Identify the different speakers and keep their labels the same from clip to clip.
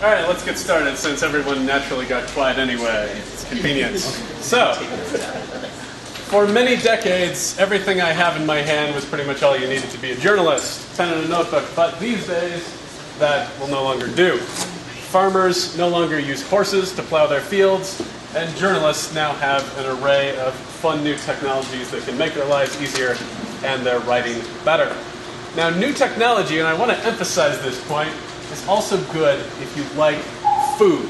Speaker 1: All right, let's get started since everyone naturally got quiet anyway. It's convenient. So, for many decades, everything I have in my hand was pretty much all you needed to be a journalist, pen and a notebook. But these days, that will no longer do. Farmers no longer use horses to plow their fields, and journalists now have an array of fun new technologies that can make their lives easier and their writing better. Now, new technology, and I want to emphasize this point, is also good if you like food.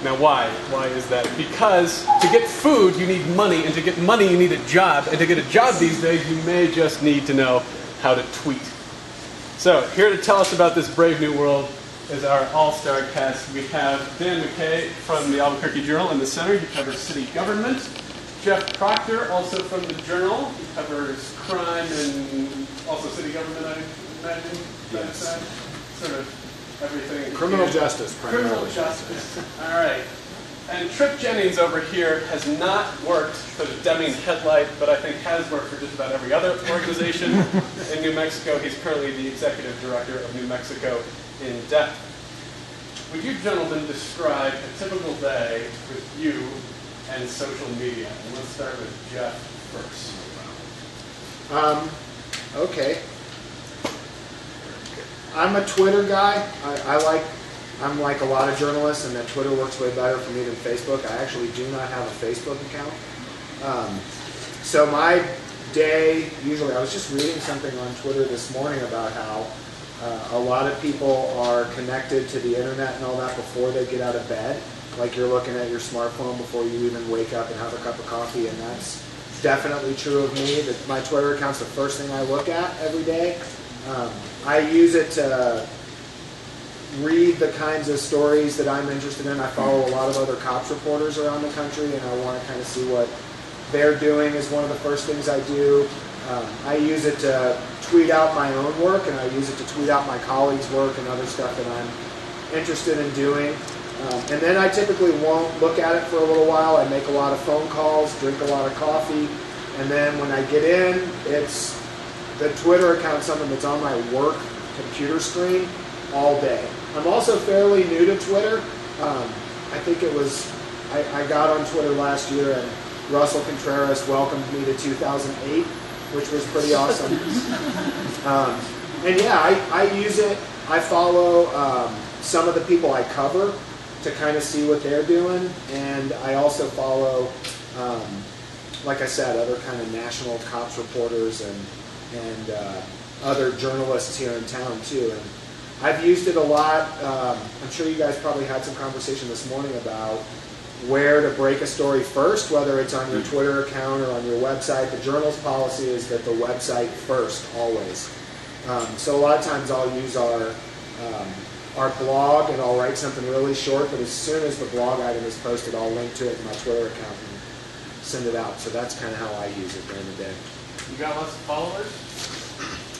Speaker 1: Now, why? Why is that? Because to get food, you need money, and to get money, you need a job. And to get a job these days, you may just need to know how to tweet. So, here to tell us about this brave new world is our all-star cast. We have Dan McKay from the Albuquerque Journal in the center. He covers city government. Jeff Proctor, also from the Journal. He covers crime and also city government, I imagine.
Speaker 2: Yes.
Speaker 1: Sort of everything.
Speaker 2: Criminal justice, primarily.
Speaker 1: Criminal justice. All right. And Trip Jennings over here has not worked for the Deming Headlight, but I think has worked for just about every other organization in New Mexico. He's currently the executive director of New Mexico in Depth. Would you gentlemen describe a typical day with you and social media? And let's start with Jeff first.
Speaker 2: Okay. I'm a Twitter guy. I'm like a lot of journalists, and that Twitter works way better for me than Facebook. I actually do not have a Facebook account. So my day, usually, I was just reading something on Twitter this morning about how a lot of people are connected to the internet and all that before they get out of bed. Like you're looking at your smartphone before you even wake up and have a cup of coffee, and that's definitely true of me. That my Twitter account's the first thing I look at every day. I use it to read the kinds of stories that I'm interested in. I follow a lot of other cops reporters around the country, and I want to kind of see what they're doing is one of the first things I do. I use it to tweet out my own work, and I use it to tweet out my colleagues' work and other stuff that I'm interested in doing. And then I typically won't look at it for a little while. I make a lot of phone calls, drink a lot of coffee, and then when I get in, it's the Twitter account, something that's on my work computer screen all day. I'm also fairly new to Twitter. I think it was, I got on Twitter last year, and Russell Contreras welcomed me to 2008, which was pretty awesome. And yeah, I use it. I follow some of the people I cover to kind of see what they're doing, and I also follow, like I said, other kind of national cops reporters and other journalists here in town too. And I've used it a lot. I'm sure you guys probably had some conversation this morning about where to break a story first, whether it's on your Twitter account or on your website. The Journal's policy is that the website first, always. So a lot of times I'll use our blog, and I'll write something really short, but as soon as the blog item is posted, I'll link to it in my Twitter account and send it out. So that's kind of how I use it during the day.
Speaker 1: You got lots of followers?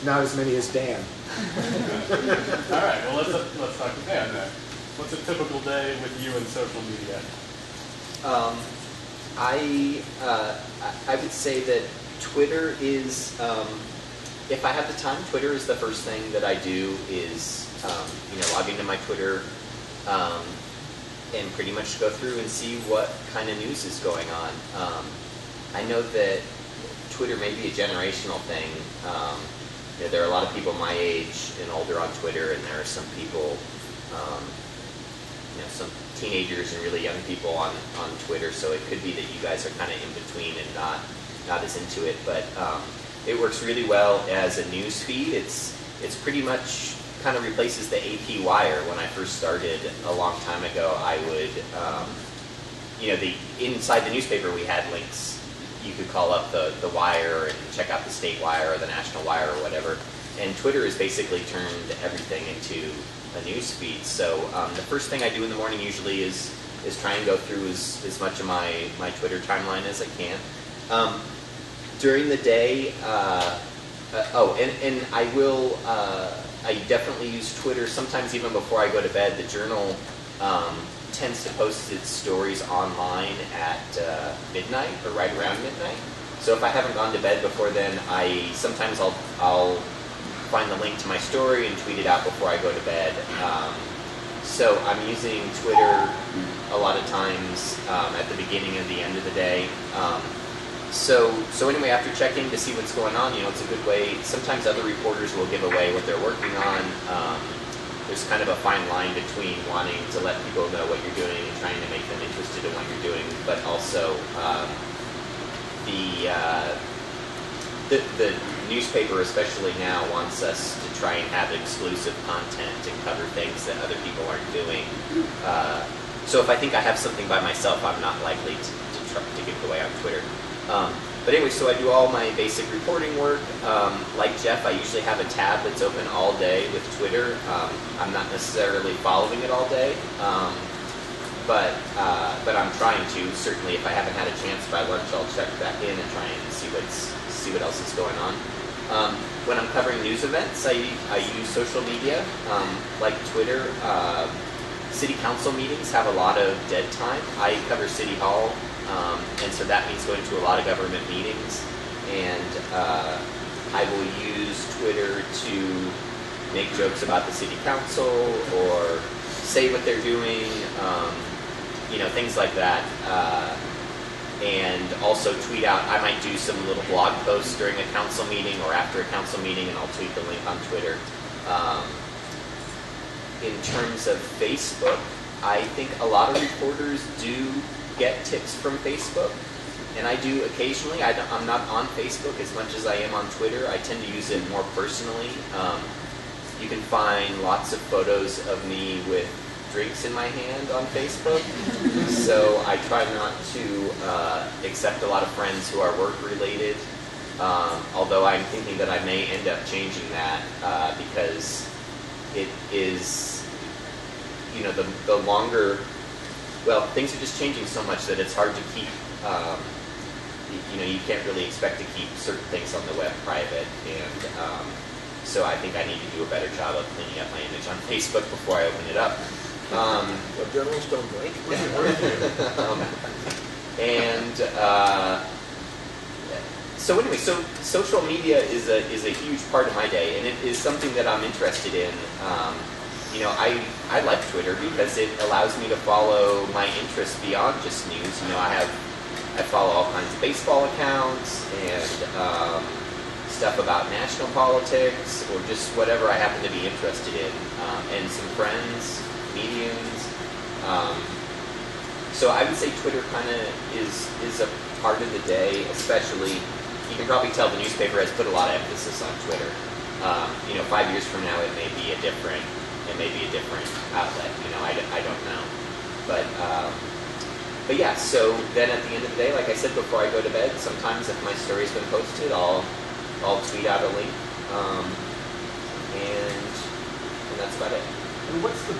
Speaker 2: Not as many as Dan.
Speaker 1: All right, well, let's talk to Dan then. What's a typical day with you and social media?
Speaker 3: I would say that Twitter is, if I have the time, Twitter is the first thing that I do is, log into my Twitter and pretty much go through and see what kind of news is going on. I know that Twitter may be a generational thing. There are a lot of people my age and older on Twitter, and there are some people, some teenagers and really young people on Twitter, so it could be that you guys are kind of in between and not as into it, but it works really well as a news feed. It's pretty much kind of replaces the AP Wire. When I first started a long time ago, I would, inside the newspaper we had links. You could call up the Wire and check out the State Wire or the National Wire or whatever. And Twitter has basically turned everything into a news feed. So the first thing I do in the morning usually is try and go through as much of my Twitter timeline as I can. During the day, and I will, I definitely use Twitter sometimes even before I go to bed. The Journal tends to post its stories online at midnight or right around midnight. So if I haven't gone to bed before then, sometimes I'll find the link to my story and tweet it out before I go to bed. So I'm using Twitter a lot of times at the beginning and the end of the day. So anyway, after checking to see what's going on, it's a good way. Sometimes other reporters will give away what they're working on. There's kind of a fine line between wanting to let people know what you're doing and trying to make them interested in what you're doing, but also the newspaper, especially now, wants us to try and have exclusive content and cover things that other people aren't doing. So if I think I have something by myself, I'm not likely to give it away on Twitter. But anyway, so I do all my basic reporting work. Like Jeff, I usually have a tab that's open all day with Twitter. I'm not necessarily following it all day, but I'm trying to. Certainly, if I haven't had a chance by lunch, I'll check back in and try and see what else is going on. When I'm covering news events, I use social media like Twitter. City council meetings have a lot of dead time. I cover City Hall. And so that means going to a lot of government meetings, and I will use Twitter to make jokes about the city council or say what they're doing, things like that. And also tweet out. I might do some little blog posts during a council meeting or after a council meeting, and I'll tweet the link on Twitter. In terms of Facebook, I think a lot of reporters do get tips from Facebook, and I do occasionally. I'm not on Facebook as much as I am on Twitter. I tend to use it more personally. You can find lots of photos of me with drinks in my hand on Facebook, so I try not to accept a lot of friends who are work-related, although I'm thinking that I may end up changing that because it is, the longer... Well, things are just changing so much that it's hard to keep, you can't really expect to keep certain things on the web private, and so I think I need to do a better job of cleaning up my image on Facebook before I open it up.
Speaker 4: Well, journalists don't drink.
Speaker 3: So anyway, so social media is a huge part of my day, and it is something that I'm interested in. I like Twitter because it allows me to follow my interests beyond just news. I follow all kinds of baseball accounts and stuff about national politics or just whatever I happen to be interested in, and some friends, comedians. So I would say Twitter kind of is a part of the day, especially. You can probably tell the newspaper has put a lot of emphasis on Twitter. 5 years from now, it may be a different outlet. I don't know. But yeah. So then at the end of the day, like I said before I go to bed, sometimes if my story's been posted, I'll tweet out a link, and that's about it.
Speaker 1: And what's the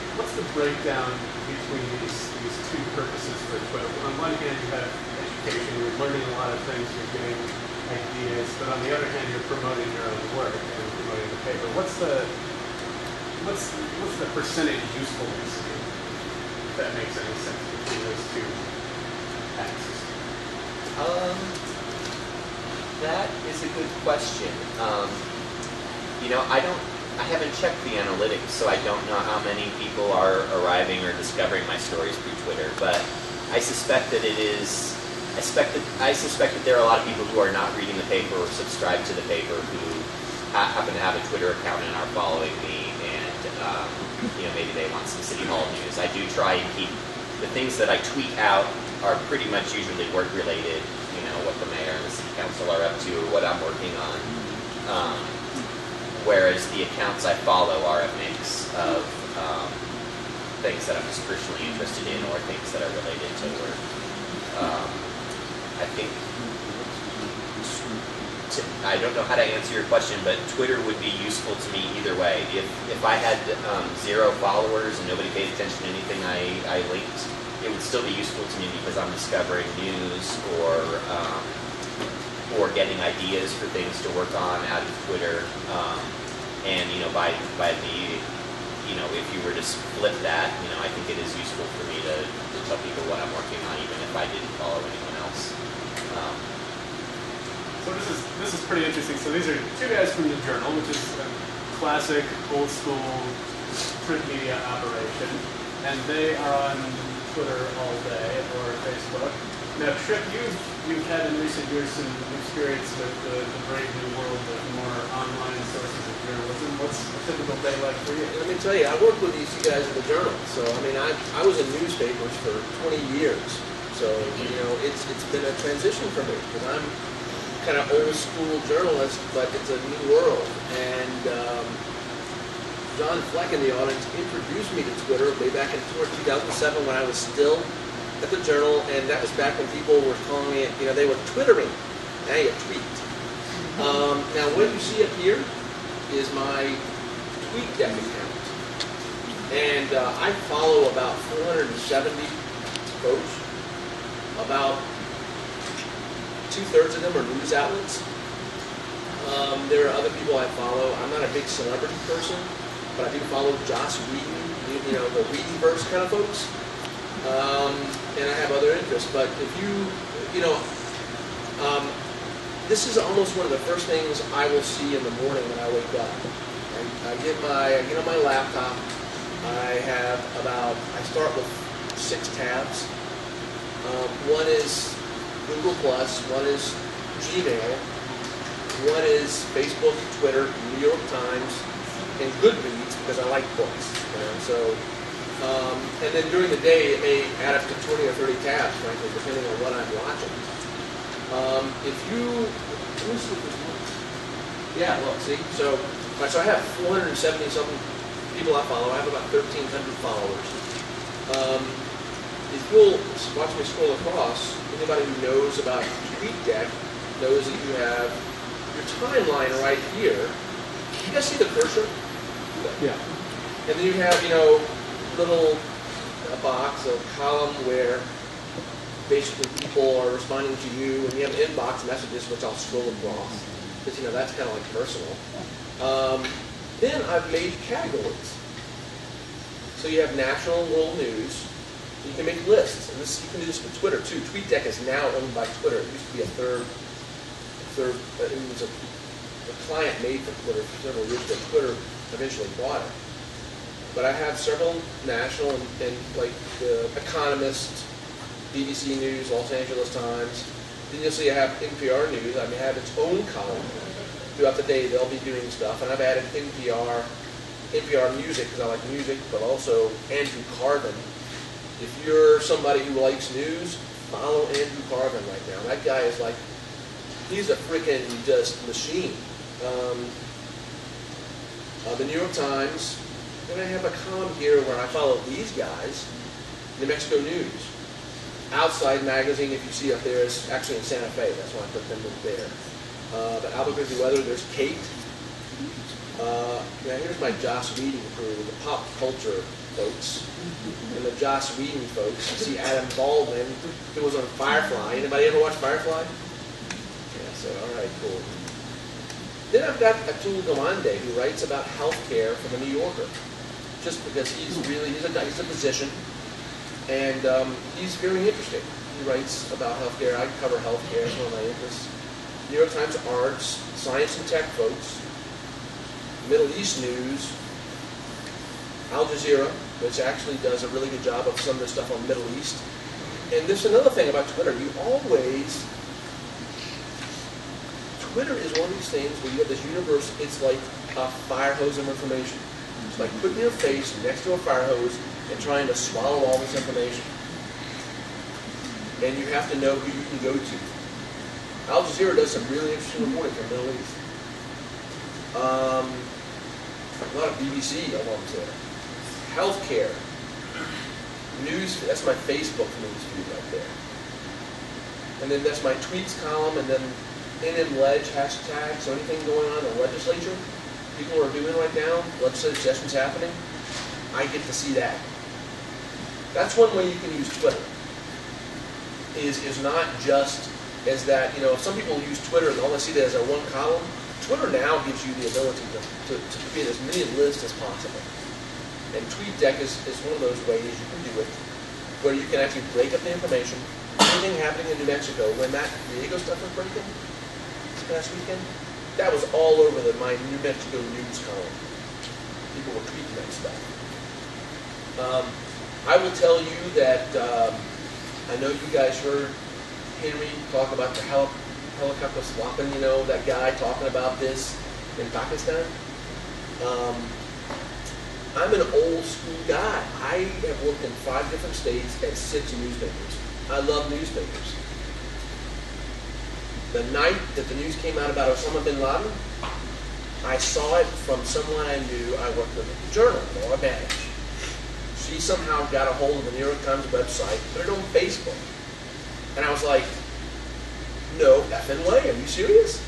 Speaker 1: breakdown between these two purposes for Twitter? On one hand, you have education, you're learning a lot of things, you're getting ideas, but on the other hand, you're promoting your own work and promoting the paper. What's the percentage usefulness, if that makes any sense, between those two axes?
Speaker 3: That is a good question. I haven't checked the analytics, so I don't know how many people are arriving or discovering my stories through Twitter. But I suspect that I suspect that there are a lot of people who are not reading the paper or subscribe to the paper who happen to have a Twitter account and are following me, and maybe they want some City Hall news. I do try and keep the things that I tweet out are pretty much usually work related. What the mayor and the city council are up to, or what I'm working on. Whereas the accounts I follow are a mix of things that I'm just personally interested in, or things that are related to work. I think I don't know how to answer your question, but Twitter would be useful to me either way. If I had 0 followers and nobody paid attention to anything I linked, it would still be useful to me because I'm discovering news or getting ideas for things to work on out of Twitter. And by the if you were to split that, I think it is useful for me to tell people what I'm working on, even if I didn't follow anyone else.
Speaker 1: So this is pretty interesting. So these are two guys from the Journal, which is a classic, old school print media operation, and they are on Twitter all day or Facebook. Now, Tripp, you've had in recent years some experience with the brave new world of more online sources of journalism. What's a typical day like for you?
Speaker 4: Let me tell you, I worked with these two guys at the Journal. So, I mean, I was in newspapers for 20 years. So, you know, it's been a transition for me because I'm kind of old school journalist, but it's a new world. And John Fleck in the audience introduced me to Twitter way back in 2007 when I was still at the Journal, and that was back when people were calling it, you know, they were Twittering. Now you tweet. Now what you see up here is my TweetDeck account. And I follow about 470 folks. About 2/3 of them are news outlets. There are other people I follow. I'm not a big celebrity person, but I do follow Joss Whedon, you know, the Whedonverse kind of folks. And I have other interests, but if you know, this is almost one of the first things I will see in the morning when I wake up. I get on my laptop. I start with 6 tabs. One is Google Plus, one is Gmail, one is Facebook, Twitter, New York Times, and Goodreads because I like books. You know, so. And then during the day, it may add up to 20 or 30 tabs, frankly, depending on what I'm watching. Let me see if this works. Yeah, look, see? So I have 470-something people I follow. I have about 1,300 followers. If you'll watch me scroll across, anybody who knows about TweetDeck knows that you have your timeline right here. You guys see the cursor?
Speaker 1: Yeah.
Speaker 4: And then you have, you know, a box, a column where basically people are responding to you, and you have inbox messages, which I'll scroll across, because, you know, that's kind of like personal. Then I've made categories. So you have national and world news. You can make lists, and you can do this with Twitter too. TweetDeck is now owned by Twitter. It used to be it was a client made for Twitter for several years ago. Twitter eventually bought it. But I have several national and like The Economist, BBC News, Los Angeles Times. Then you'll see I have NPR News. I may have its own column throughout the day. They'll be doing stuff, and I've added NPR Music because I like music, but also Andrew Carvin. If you're somebody who likes news, follow Andrew Carvin right now. That guy is like, he's a freaking just machine. The New York Times. Then I have a column here where I follow these guys. New Mexico News. Outside Magazine, if you see up there, is actually in Santa Fe. That's why I put them there. The Albuquerque Weather, there's Kate. Now here's my Joss Whedon crew, the pop culture folks. And the Joss Whedon folks. You see Adam Baldwin, who was on Firefly. Anybody ever watch Firefly? Yeah, so all right, cool. Then I've got Atul Gawande, who writes about healthcare for the New Yorker. Just because he's a physician, and he's very interesting. He writes about healthcare. I cover healthcare as one of my interests. New York Times Arts, Science and Tech folks, Middle East news, Al Jazeera, which actually does a really good job of some of the stuff on Middle East. And there's another thing about Twitter. Twitter is one of these things where you have this universe, it's like a fire hose of information. It's like putting your face next to a fire hose and trying to swallow all this information. And you have to know who you can go to. Al Jazeera does some really interesting reporting from the Middle East. A lot of BBC alums there. Healthcare. News, that's my Facebook news feed right there. And then that's my tweets column, and then NM Ledge hashtag, so anything going on in the legislature, people are doing right now, legislative sessions happening, I get to see that. That's one way you can use Twitter. Is not just as that, you know, some people use Twitter and all they see that as a one column. Twitter now gives you the ability to create as many lists as possible. And TweetDeck is one of those ways you can do it, where you can actually break up the information. Anything happening in New Mexico, when that Diego stuff was breaking this past weekend, that was all over my New Mexico news column. people were tweeting that stuff. I will tell you that I know you guys heard Henry talk about the helicopter swapping, you know, that guy talking about this in Pakistan. I'm an old school guy. I have worked in 5 different states at 6 newspapers. I love newspapers. The night that the news came out about Osama bin Laden, I saw it from someone I knew. I worked with at the Journal, Laura Banach. She somehow got a hold of the New York Times website, put it on Facebook. And I was like, no effing way, are you serious?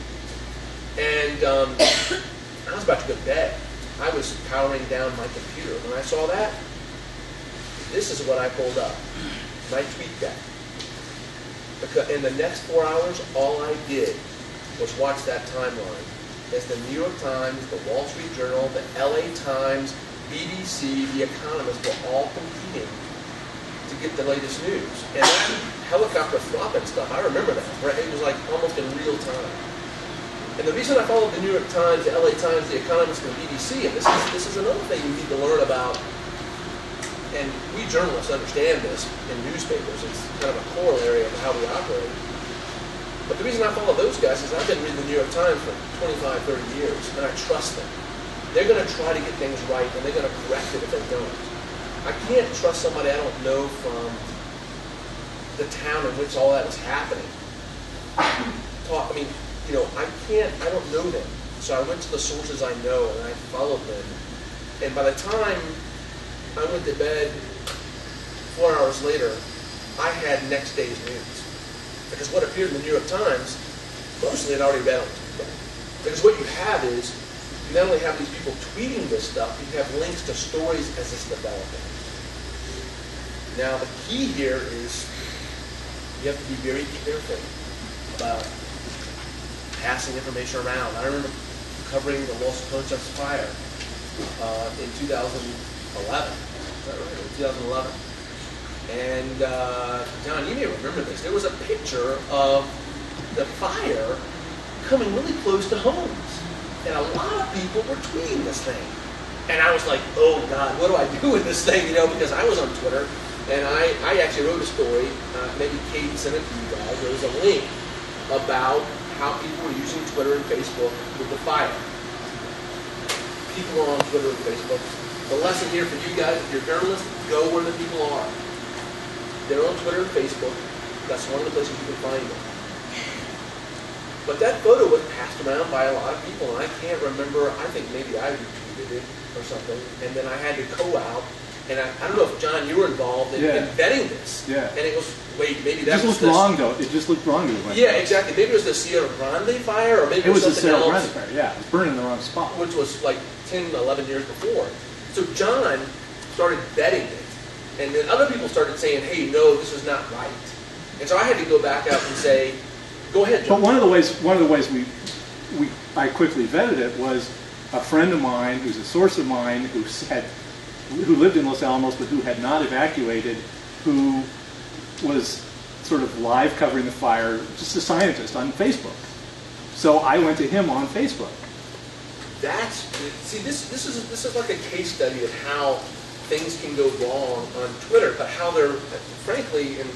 Speaker 4: And I was about to go to bed. I was powering down my computer. When I saw that, this is what I pulled up. And I tweaked that. Because in the next 4 hours, all I did was watch that timeline. As the New York Times, the Wall Street Journal, the LA Times, BBC, The Economist were all competing to get the latest news. And that helicopter flopping stuff, I remember that. Right? It was like almost in real time. And the reason I followed the New York Times, the LA Times, The Economist, and the BBC, and this is another thing you need to learn about, and we journalists understand this in newspapers. It's kind of a corollary of how we operate. But the reason I follow those guys is I've been reading the New York Times for 25, 30 years, and I trust them. They're going to try to get things right, and they're going to correct it if they don't. I can't trust somebody I don't know from the town in which all that was happening. I don't know them. So I went to the sources I know, and I followed them. And by the time I went to bed 4 hours later, I had next day's news. Because what appeared in the New York Times, mostly I'd already read on Twitter. Because what you have is, you not only have these people tweeting this stuff, you have links to stories as it's developing. Now the key here is, you have to be very careful about passing information around. I remember covering the Los Angeles fire in 2011. Is that right? In 2011. And John, you may remember this. There was a picture of the fire coming really close to homes. And a lot of people were tweeting this thing. And I was like, oh God, what do I do with this thing? You know, because I was on Twitter, and I actually wrote a story, maybe Katie sent it to you guys. There was a link about how people were using Twitter and Facebook with the fire. People are on Twitter and Facebook. The lesson here for you guys, if you're journalists, go where the people are. They're on Twitter and Facebook. That's one of the places you can find them. But that photo was passed around by a lot of people, and I can't remember, I think maybe I retweeted it or something, and then I had to go out, and I don't know if, John, you were involved in vetting this.
Speaker 5: Yeah.
Speaker 4: And it was, wait, maybe that
Speaker 5: was... It just looked wrong, though. It just looked wrong to me.
Speaker 4: Yeah, exactly. Maybe it was the Sierra Grande fire, or maybe it was
Speaker 5: the
Speaker 4: something
Speaker 5: Sierra
Speaker 4: else.
Speaker 5: Grande fire, yeah. It was burning in the wrong spot.
Speaker 4: Which was like 10, 11 years before. So John started vetting it, and then other people started saying, hey, no, this is not right. And so I had to go back out and say, go ahead, John.
Speaker 5: But one of the ways I quickly vetted it was a friend of mine, who's a source of mine, who lived in Los Alamos but who had not evacuated, who was sort of live covering the fire, just a scientist on Facebook. So I went to him on Facebook.
Speaker 4: This is like a case study of how things can go wrong on Twitter, but how they're, frankly, and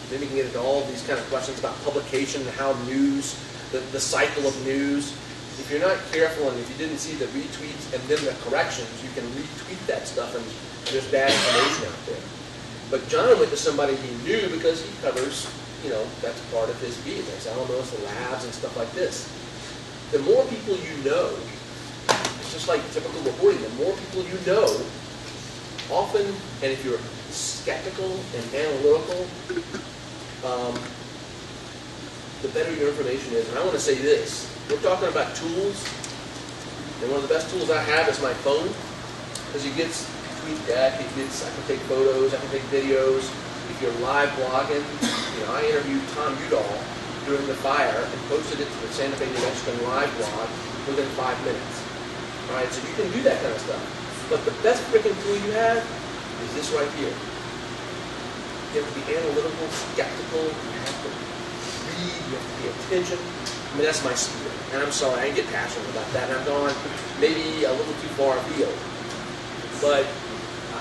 Speaker 4: then we can get into all of these kind of questions about publication and how news, the cycle of news. If you're not careful and if you didn't see the retweets and then the corrections, you can retweet that stuff and there's bad information out there. But John went to somebody he knew because he covers, that's part of his business, Alamos, the labs and stuff like this. The more people you know, it's just like typical reporting, the more people you know, often, and if you're skeptical and analytical, the better your information is. And I want to say this. We're talking about tools, and one of the best tools I have is my phone, because it gets tweet deck, I can take photos, I can take videos. If you're live blogging, I interviewed Tom Udall during the fire and posted it to the Santa Fe New Mexican live blog within 5 minutes. All right, so you can do that kind of stuff. But the best freaking tool you have is this right here. You have to be analytical, skeptical, you have to read, you have to pay attention. I mean, that's my spirit. And I'm sorry, I get passionate about that. And I've gone maybe a little too far afield. But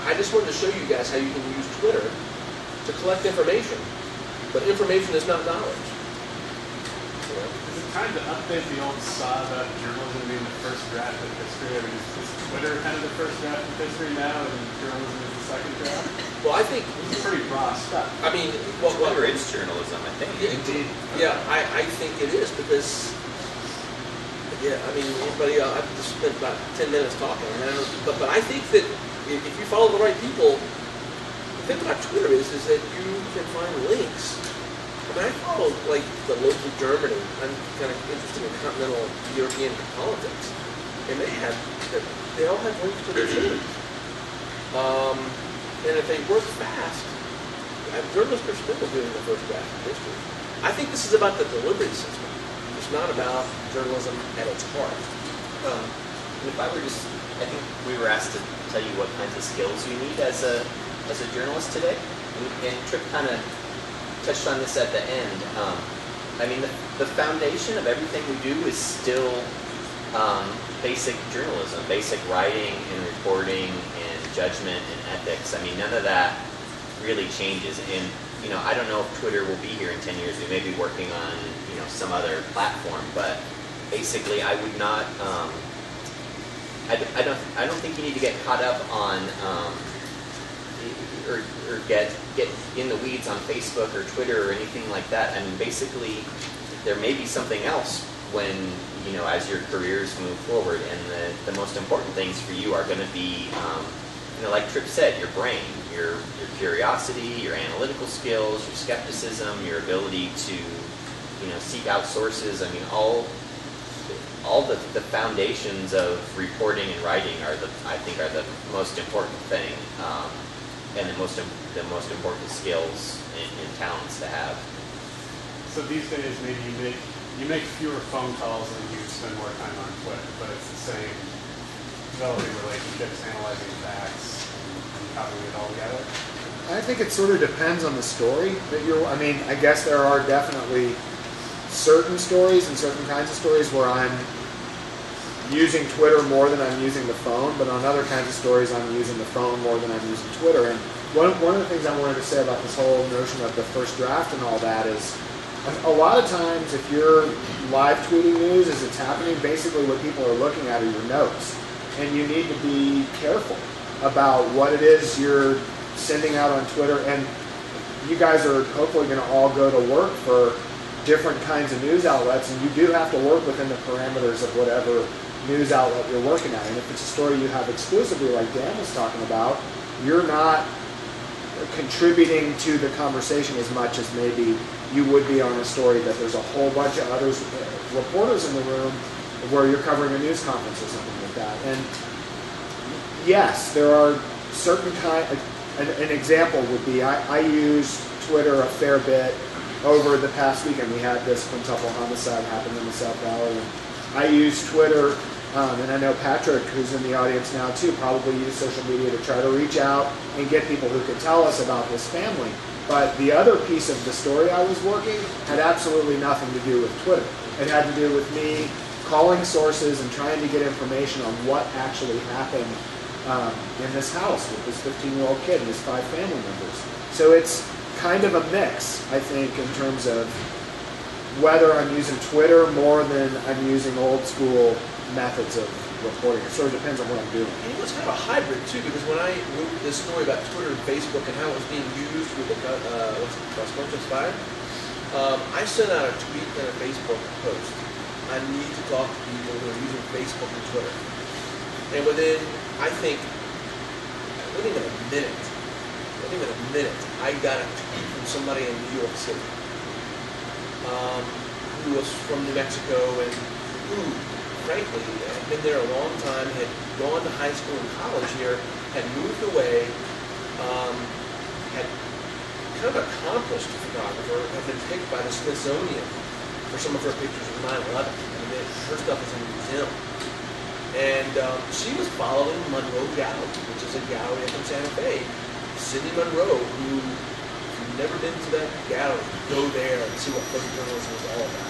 Speaker 4: I just wanted to show you guys how you can use Twitter to collect information. But information is not knowledge. You know?
Speaker 1: Is it time to update the old saw about journalism being the first draft of history? I mean, is Twitter kind of the first draft of history now, and journalism is the second draft?
Speaker 4: Well, I think
Speaker 1: This is pretty raw stuff.
Speaker 4: I mean, well,
Speaker 3: Twitter is journalism, I think.
Speaker 4: yeah, indeed. Yeah, I think it is because, yeah, I mean, anybody else, I've just spent about 10 minutes talking, and I don't, but I think that if you follow the right people, the thing about Twitter is that you can find links. I mean, I follow, like, the local Germany. I'm kind of interested in continental European politics. And they all have links to their teams. And if they work fast, journalists are still doing the first draft of history. I think this is about the delivery system. It's not about journalism at its heart.
Speaker 3: And if I were just, I think we were asked to tell you what kinds of skills you need as a journalist today, and Tripp kind of touched on this at the end. I mean, the foundation of everything we do is still basic journalism, basic writing and reporting and judgment and ethics. I mean, none of that really changes. And you know, I don't know if Twitter will be here in 10 years. We may be working on, you know, some other platform, but basically, I would not. I don't think you need to get caught up on or get in the weeds on Facebook or Twitter or anything like that. I mean, basically, there may be something else when, you know, as your careers move forward, and the most important things for you are going to be, you know, like Tripp said, your brain, your curiosity, your analytical skills, your skepticism, your ability to, you know, seek out sources. I mean, all the foundations of reporting and writing I think are the most important thing, and the most important skills and talents to have.
Speaker 1: So these days, maybe you make fewer phone calls and you spend more time on Twitter, but it's the same, developing relationships, analyzing facts, and copying it all together.
Speaker 2: I think it sort of depends on the story that you're. I mean, I guess there are definitely certain stories and certain kinds of stories where I'm using Twitter more than I'm using the phone, but on other kinds of stories I'm using the phone more than I'm using Twitter. And one of the things I wanted to say about this whole notion of the first draft and all that is, a lot of times if you're live tweeting news as it's happening, basically what people are looking at are your notes. And you need to be careful about what it is you're sending out on Twitter. And you guys are hopefully going to all go to work for different kinds of news outlets, and you do have to work within the parameters of whatever news outlet you're working at. And if it's a story you have exclusively, like Dan was talking about, you're not contributing to the conversation as much as maybe you would be on a story that there's a whole bunch of other reporters in the room where you're covering a news conference or something like that. And yes, there are certain an example would be, I used Twitter a fair bit over the past weekend. We had this quintuple homicide happen in the South Valley. And I used Twitter, and I know Patrick, who's in the audience now too, probably used social media to try to reach out and get people who could tell us about this family. But the other piece of the story I was working had absolutely nothing to do with Twitter. It had to do with me calling sources and trying to get information on what actually happened in this house with this 15-year-old kid and his 5 family members. So it's kind of a mix, I think, in terms of whether I'm using Twitter more than I'm using old school methods of reporting. It sort of depends on what I'm doing.
Speaker 4: And it's kind of a hybrid too, because when I wrote this story about Twitter and Facebook and how it was being used with the Cross-Conscious Fire, I sent out a tweet and a Facebook post. I need to talk to people who are using Facebook and Twitter. And within a minute, I got a tweet from somebody in New York City who was from New Mexico and who, frankly, had been there a long time, had gone to high school and college here, had moved away, had kind of accomplished photographer, had been picked by the Smithsonian for some of her pictures of 9/11. I mean, her stuff is in the museum. And she was following Monroe Gallery, which is a gallery up in Santa Fe. Sidney Monroe, who, if you've never been to that gallery, go there and see what photojournalism is all about.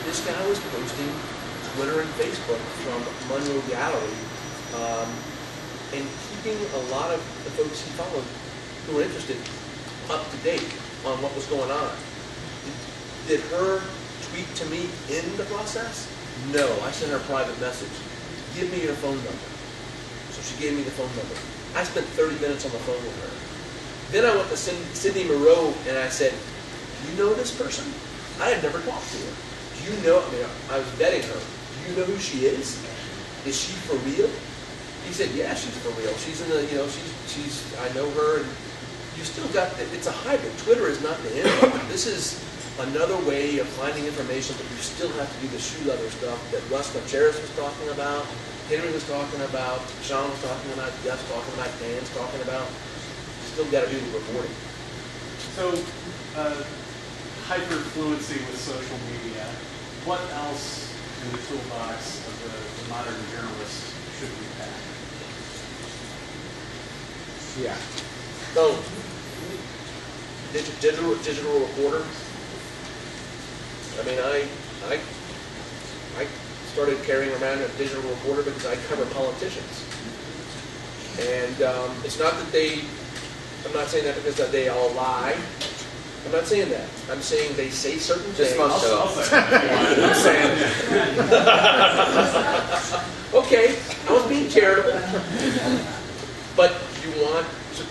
Speaker 4: This guy was posting Twitter and Facebook from Monroe Gallery and keeping a lot of the folks he followed who were interested up to date on what was going on. Did her tweet to me in the process? No, I sent her a private message. Give me your phone number. So she gave me the phone number. I spent 30 minutes on the phone with her. Then I went to Sydney Moreau and I said, do you know this person? I had never talked to her. Do you know, I mean, I was vetting her. Do you know who she is? Is she for real? He said, yeah, she's for real. She's in the, you know, she's, I know her, and you still got, it's a hybrid. Twitter is not the end of it. This is another way of finding information, but you still have to do the shoe leather stuff that Russ Macheras was talking about, Henry was talking about, Sean was talking about, Gus talking about, Dan's talking about. You still got to do the reporting.
Speaker 1: So, hyper fluency with social media. What else in the toolbox of the modern journalist should we have?
Speaker 2: Yeah.
Speaker 4: So, digital reporter. I mean, I started carrying around a digital reporter because I cover politicians, and it's not that they. I'm not saying that because they all lie. I'm not saying that. I'm saying they say certain things.
Speaker 1: I'll say that.
Speaker 4: I'm saying. Okay, I was being charitable, but you want to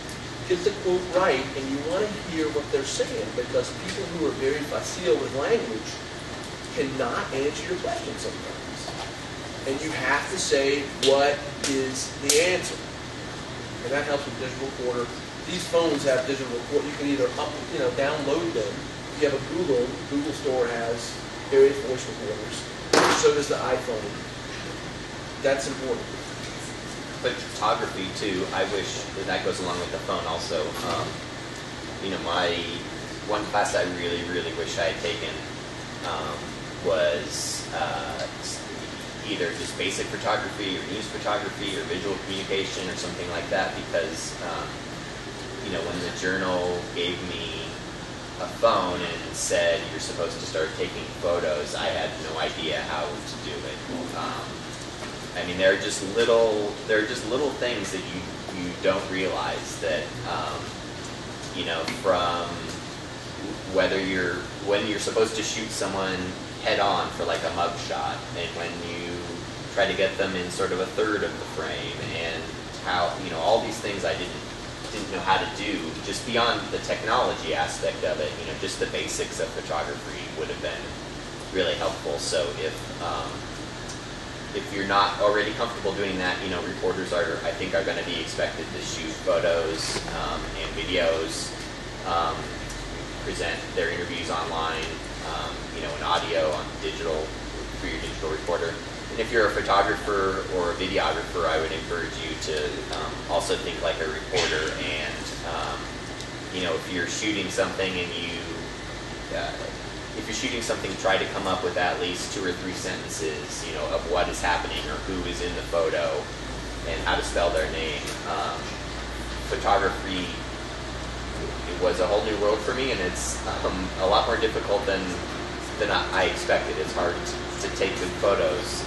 Speaker 4: get the quote right, and you want to hear what they're saying, because people who are very facile with language cannot answer your question sometimes, and you have to say what is the answer, and that helps with digital reporter. These phones have digital report. You can either download them. If you have a Google Store has various voice recorders. So does the iPhone. That's important.
Speaker 3: But photography too, I wish that goes along with the phone also. My one class I really, really wish I had taken was either just basic photography or news photography or visual communication or something like that, because when the journal gave me a phone and said you're supposed to start taking photos, I had no idea how to do it. There are just little things that you don't realize that from when you're supposed to shoot someone head on for like a mug shot, and when you try to get them in sort of a third of the frame, and how all these things I didn't know how to do, just beyond the technology aspect of it. Just the basics of photography would have been really helpful. So if you're not already comfortable doing that, reporters are going to be expected to shoot photos and videos, present their interviews online, and audio on digital through your digital recorder. And if you're a photographer or a videographer, I would encourage you to also think like a reporter. And if you're shooting something and if you're shooting something, try to come up with at least 2 or 3 sentences, of what is happening or who is in the photo and how to spell their name. Photography, it was a whole new world for me, and it's a lot more difficult than I expected. It's hard to take good photos,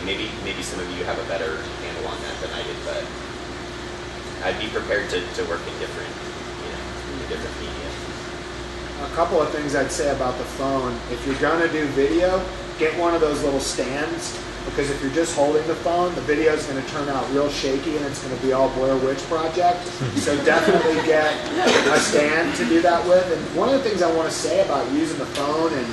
Speaker 3: maybe some of you have a better handle on that than I did, but I'd be prepared to work in different media.
Speaker 2: A couple of things I'd say about the phone. If you're going to do video, get one of those little stands, because if you're just holding the phone, the video is going to turn out real shaky and it's going to be all Blair Witch Project. So definitely get a stand to do that with. And one of the things I want to say about using the phone and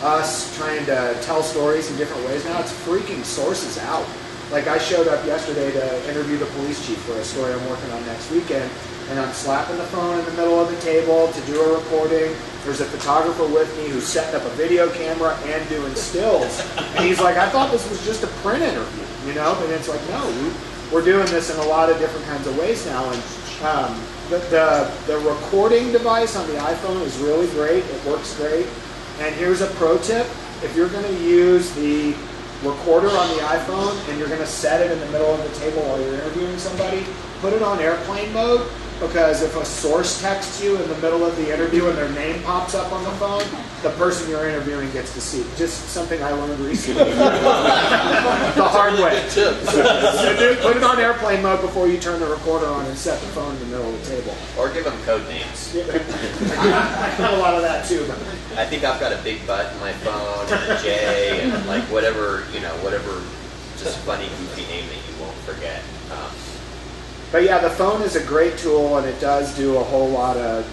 Speaker 2: us trying to tell stories in different ways now, it's freaking sources out. Like, I showed up yesterday to interview the police chief for a story I'm working on next weekend, and I'm slapping the phone in the middle of the table to do a recording. There's a photographer with me who's setting up a video camera and doing stills. And he's like, I thought this was just a print interview, And it's like, no, we're doing this in a lot of different kinds of ways now. And the recording device on the iPhone is really great. It works great. And here's a pro tip. If you're going to use the recorder on the iPhone and you're going to set it in the middle of the table while you're interviewing somebody, put it on airplane mode, because if a source texts you in the middle of the interview and their name pops up on the phone, the person you're interviewing gets to see. Just something I learned recently. The hard way. So put it on airplane mode before you turn the recorder on and set the phone in the middle of the table.
Speaker 3: Or give them code names.
Speaker 2: I got a lot of that too. But.
Speaker 3: I think I've got a big butt in my phone, and a J, and like whatever just funny, goofy name that you won't forget.
Speaker 2: But yeah, the phone is a great tool, and it does do a whole lot of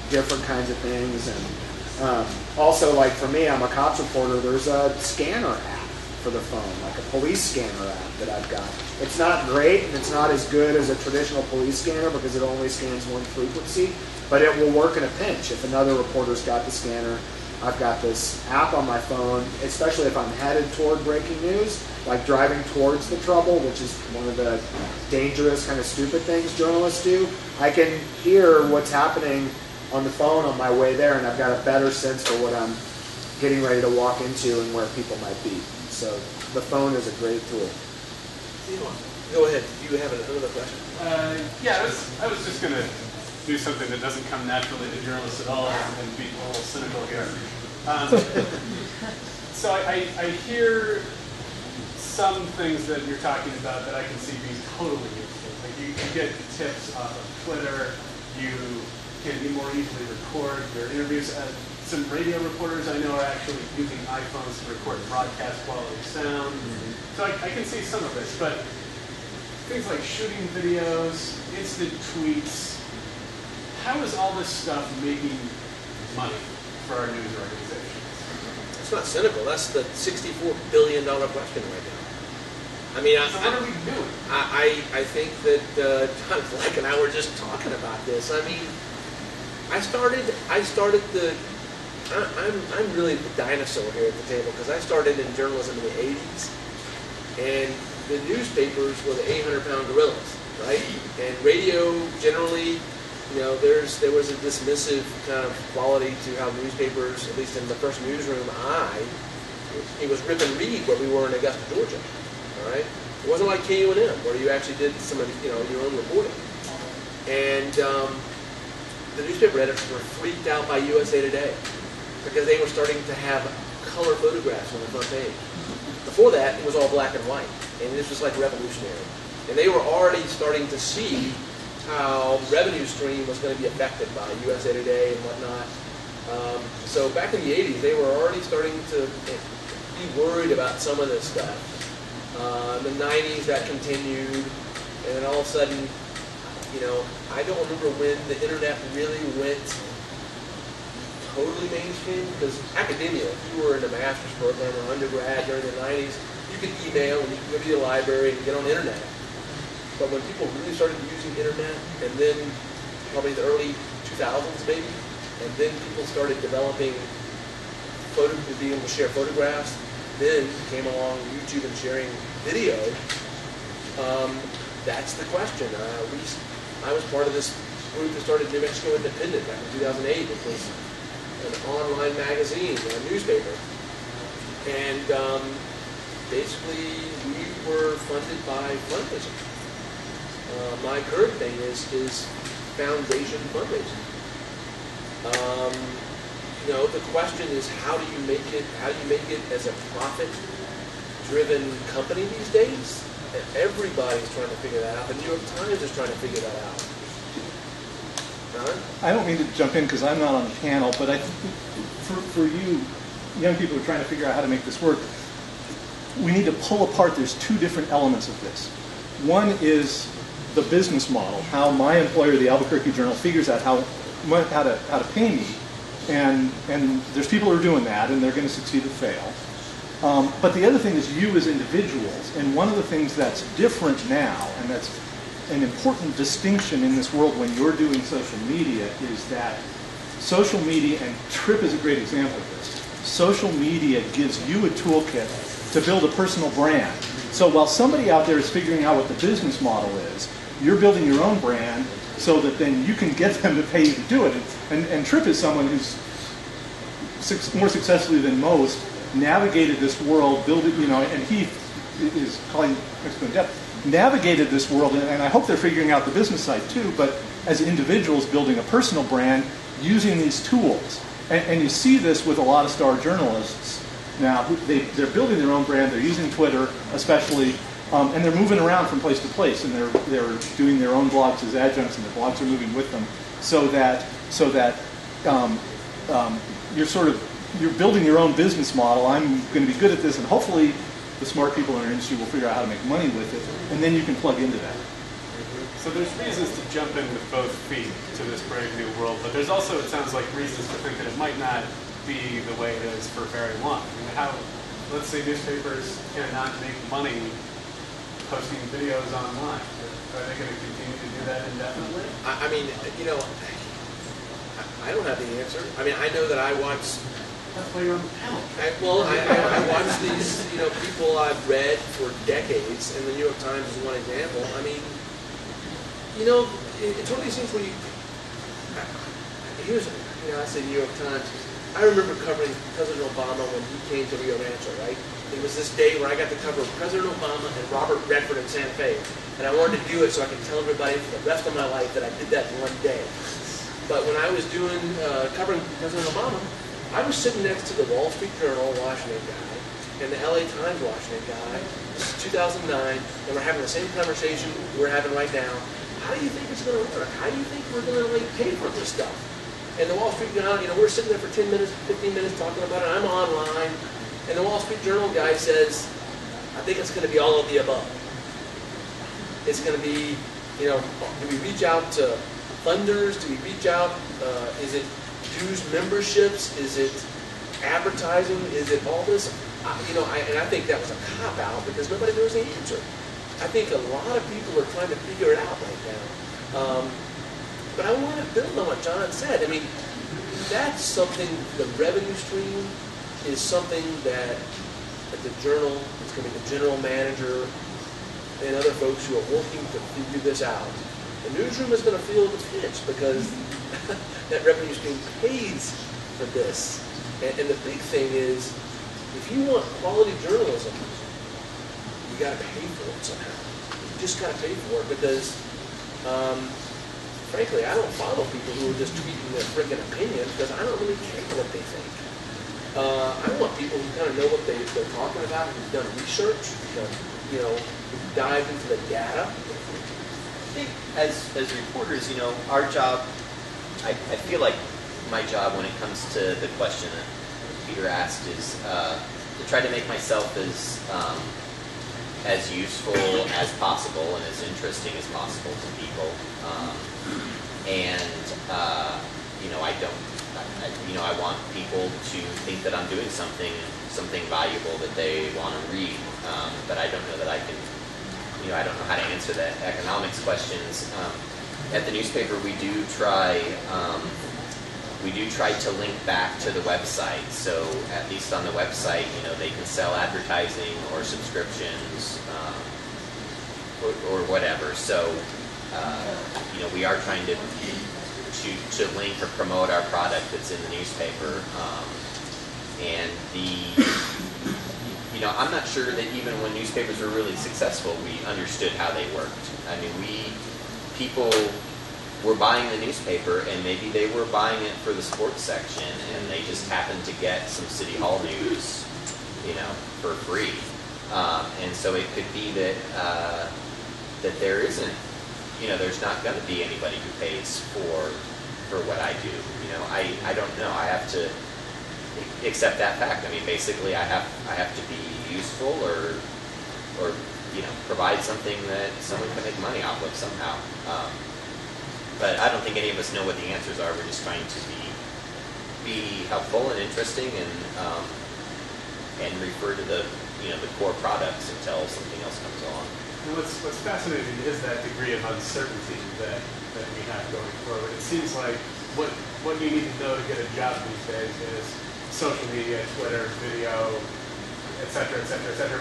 Speaker 2: different kinds of things. And also, like for me, I'm a cops reporter. There's a scanner app for the phone, like a police scanner app that I've got. It's not great, and it's not as good as a traditional police scanner because it only scans one frequency, but it will work in a pinch. If another reporter's got the scanner, I've got this app on my phone, especially if I'm headed toward breaking news, like driving towards the trouble, which is one of the dangerous, kind of stupid things journalists do. I can hear what's happening on the phone on my way there, and I've got a better sense for what I'm getting ready to walk into and where people might be. So the phone is a great tool.
Speaker 4: Go ahead. Do you have another question?
Speaker 1: Yeah, I was just going to do something that doesn't come naturally to journalists at all and be a little cynical here. So I hear some things that you're talking about that I can see being totally useful. Like you get tips off of Twitter, you can more easily record your interviews. Some radio reporters I know are actually using iPhones to record broadcast quality sound. So I can see some of this, but things like shooting videos, instant tweets, how is all this stuff making money for our news organizations?
Speaker 4: It's not cynical. That's the $64 billion question right now. I mean,
Speaker 1: so what are we doing?
Speaker 4: I think that John Fleck and I were just talking about this. I mean, I'm really the dinosaur here at the table because I started in journalism in the 80s, and the newspapers were the 800-pound gorillas, right? And radio generally, there was a dismissive kind of quality to how newspapers, at least in the first newsroom it was rip and read where we were in Augusta, Georgia, all right? It wasn't like KUNM where you actually did some of your own reporting. And the newspaper editors were freaked out by USA Today because they were starting to have color photographs on the front page. Before that, it was all black and white, and this was like revolutionary. And they were already starting to see how revenue stream was going to be affected by USA Today and whatnot. So back in the 80s, they were already starting to be worried about some of this stuff. In the 90s, that continued, and then all of a sudden, I don't remember when the internet really went totally mainstream, because academia, if you were in a master's program or undergrad during the 90s, you could email and you could go to the library and get on the internet. But when people really started using internet, and then probably the early 2000s maybe, and then people started developing being able to share photographs, then came along YouTube and sharing video. That's the question. I was part of this group that started New Mexico Independent back in 2008. It was an online magazine, a newspaper. And basically we were funded by fundraising. My current thing is foundation fundraising. The question is how do you make it as a profit-driven company these days? And everybody's trying to figure that out. The New York Times is trying to figure that out. Don?
Speaker 5: I don't mean to jump in because I'm not on the panel, but I think for you, young people who are trying to figure out how to make this work, we need to pull apart. There's two different elements of this. One is the business model, how my employer, the Albuquerque Journal, figures out how to pay me, and there's people who are doing that, and they're going to succeed or fail. But the other thing is you as individuals, and one of the things that's different now, and that's an important distinction in this world when you're doing social media, is that social media, and Trip is a great example of this, social media gives you a toolkit to build a personal brand. So while somebody out there is figuring out what the business model is, you're building your own brand so that then you can get them to pay you to do it. And Trip is someone who's more successfully than most navigated this world, and he is calling Mexico in depth, navigated this world, and I hope they're figuring out the business side too, but as individuals building a personal brand using these tools. And you see this with a lot of star journalists now. They're building their own brand. They're using Twitter, especially, and they're moving around from place to place. And they're doing their own blogs as adjuncts, and the blogs are moving with them, so that you're building your own business model. I'm going to be good at this, and hopefully, the smart people in our industry will figure out how to make money with it, and then you can plug into that.
Speaker 1: So there's reasons to jump in with both feet to this brave new world, but there's also, it sounds like, reasons to think that it might not be the way it is for very long. I mean, let's say newspapers cannot make money posting videos online. Are they going to continue to do that indefinitely?
Speaker 4: I mean, I don't have the answer. I mean, I know that I watch.
Speaker 1: That's why you're on the panel.
Speaker 4: I watch these, people I've read for decades, and the New York Times is one example. I mean, it's one of these things where I say New York Times. I remember covering President Obama when he came to Rio Rancho, right? It was this day where I got to cover President Obama and Robert Redford in Santa Fe, and I wanted to do it so I could tell everybody for the rest of my life that I did that in one day. But when I was covering President Obama, I was sitting next to the Wall Street Journal Washington guy and the LA Times Washington guy. This is 2009, and we're having the same conversation we're having right now. How do you think it's going to work? How do you think we're going to pay for this stuff? And the Wall Street Journal, we're sitting there for 10 minutes, 15 minutes talking about it. I'm online, and the Wall Street Journal guy says, I think it's going to be all of the above. It's going to be, do we reach out to funders? Do we reach out? Is it dues memberships? Is it advertising? Is it all this? And I think that was a cop-out because nobody knows the answer. I think a lot of people are trying to figure it out right now. But I want to build on what John said. I mean, that's something, the revenue stream is something that the journal is going to be the general manager and other folks who are working to figure this out. The newsroom is going to feel the pinch because that revenue stream pays for this. And the big thing is, if you want quality journalism, you got to pay for it somehow. You just got to pay for it because, frankly, I don't follow people who are just tweeting their freaking opinion because I don't really care what they think. I want people who kind of know what they're talking about, who've done research, who've dived into the data.
Speaker 3: I think as reporters, our job, I feel like my job when it comes to the question that Peter asked is to try to make myself as useful as possible and as interesting as possible to people. I want people to think that I'm doing something valuable that they want to read, but I don't know that I can. I don't know how to answer the economics questions. At the newspaper, we do try to link back to the website. So at least on the website, they can sell advertising or subscriptions or whatever. So we are trying to link or promote our product that's in the newspaper. I'm not sure that even when newspapers were really successful, we understood how they worked. I mean, people were buying the newspaper, and maybe they were buying it for the sports section, and they just happened to get some City Hall news, for free. And so it could be that there isn't, there's not going to be anybody who pays for what I do. I don't know. I have to accept that fact. I mean, basically, I have to be useful or provide something that someone can make money off of somehow. But I don't think any of us know what the answers are. We're just trying to be helpful and interesting and refer to the core products until something else comes along.
Speaker 1: And what's fascinating is that degree of uncertainty that we have going forward. It seems like what you need to know to get a job these days is social media, Twitter, video, et cetera,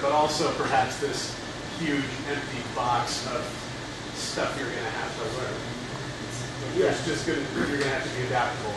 Speaker 1: but also perhaps this huge empty box of stuff you're going to have to learn. You're going to have to be adaptable.